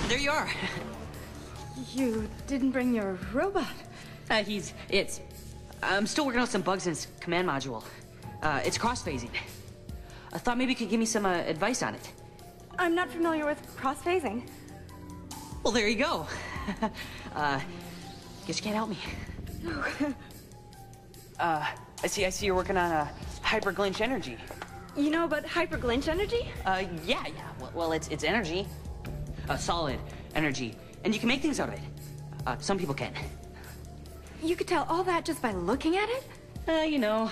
There you are. You didn't bring your robot. I'm still working on some bugs in his command module. It's cross-phasing. I thought maybe you could give me some advice on it. I'm not familiar with cross-phasing. Well, there you go. Guess you can't help me. I see you're working on hyperglinch energy. You know about hyperglinch energy? Yeah. Well, it's energy. Solid energy. And you can make things out of it. Some people can. You could tell all that just by looking at it? You know,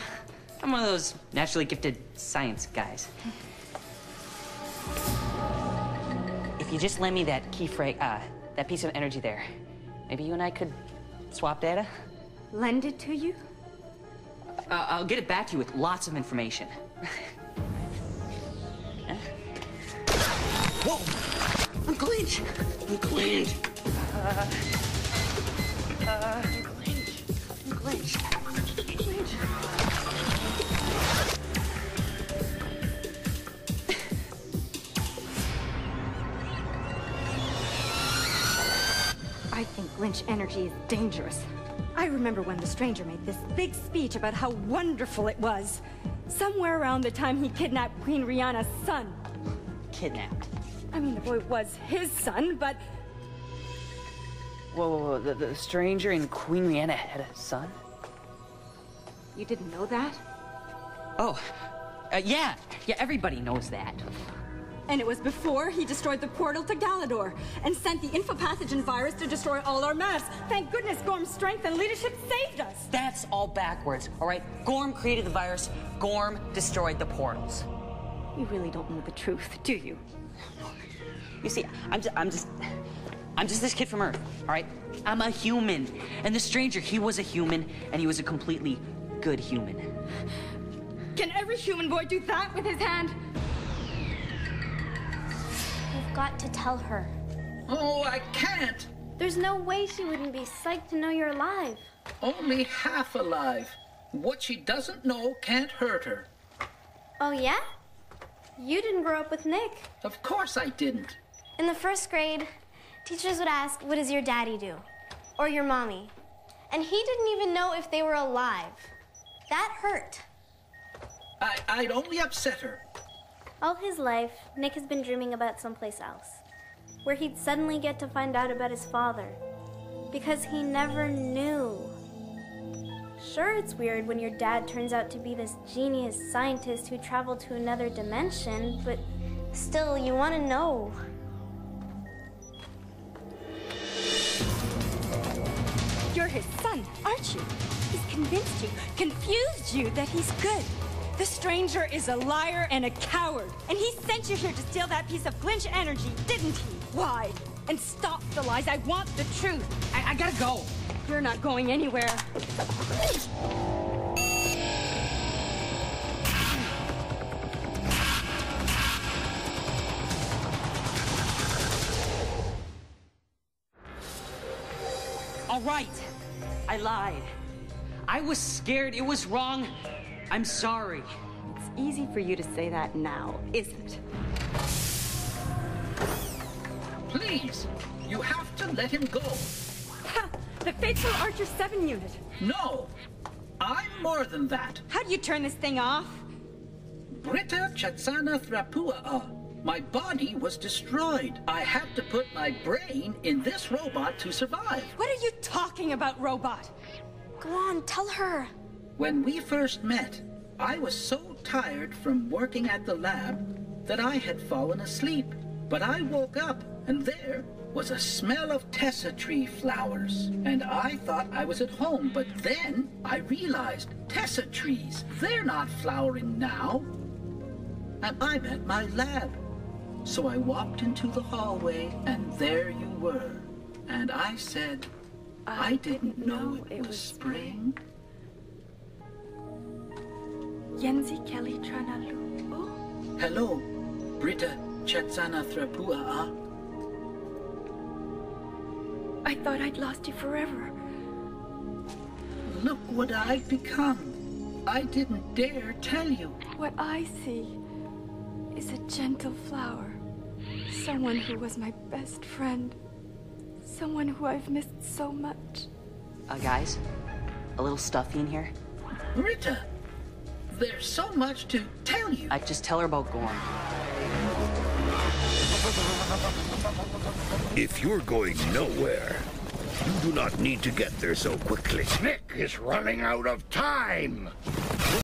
I'm one of those naturally gifted science guys. If you just lend me that that piece of energy there, maybe you and I could swap data? Lend it to you? I'll get it back to you with lots of information. Huh? Whoa! I'm glitched! I'm glitched! I'm glitched. I think glitch energy is dangerous. I remember when the stranger made this big speech about how wonderful it was. Somewhere around the time he kidnapped Queen Rihanna's son. Kidnapped? I mean, the boy was his son, but... Whoa. The stranger and Queen Rihanna had a son? You didn't know that? Oh, yeah, everybody knows that. And it was before he destroyed the portal to Galidor and sent the infopathogen virus to destroy all our maps. Thank goodness Gorm's strength and leadership saved us. That's all backwards, all right? Gorm created the virus. Gorm destroyed the portals. You really don't know the truth, do you? You see, I'm just this kid from Earth, all right? I'm a human. And the stranger, he was a human, and he was a completely good human. Can every human boy do that with his hand? You've got to tell her. Oh, I can't. There's no way she wouldn't be psyched to know you're alive. Only half alive. What she doesn't know can't hurt her. Oh, yeah? You didn't grow up with Nick. Of course I didn't. In the first grade, teachers would ask, what does your daddy do? Or your mommy? And he didn't even know if they were alive. That hurt. I'd only upset her. All his life, Nick has been dreaming about someplace else, where he'd suddenly get to find out about his father, because he never knew. Sure, it's weird when your dad turns out to be this genius scientist who traveled to another dimension, but still, you want to know. You're his son, aren't you? He's convinced you, confused you that he's good. The stranger is a liar and a coward. And he sent you here to steal that piece of glitch energy, didn't he? Why? And stop the lies. I want the truth. I gotta go. You're not going anywhere. All right. I lied. I was scared. It was wrong. I'm sorry. It's easy for you to say that now, isn't it? Please, you have to let him go. Ha! The faithful Archer 7 unit. No, I'm more than that. How do you turn this thing off? Britta Chatsana Thrapua. My body was destroyed. I had to put my brain in this robot to survive. What are you talking about, robot? Go on, tell her. When we first met, I was so tired from working at the lab that I had fallen asleep. But I woke up, and there was a smell of Tessa tree flowers. And I thought I was at home, but then I realized Tessa trees, they're not flowering now. And I'm at my lab. So I walked into the hallway, and there you were. And I said, I didn't know it was spring. Yenzi Kelly Tranalu. Oh. Hello, Britta Chatsana Thrapua. I thought I'd lost you forever. Look what I've become. I didn't dare tell you. What I see is a gentle flower, Someone who was my best friend. Someone who I've missed so much. Guys, a little stuffy in here? Britta, there's so much to tell you. Just tell her about Gorm. If you're going nowhere, you do not need to get there so quickly. Nick is running out of time.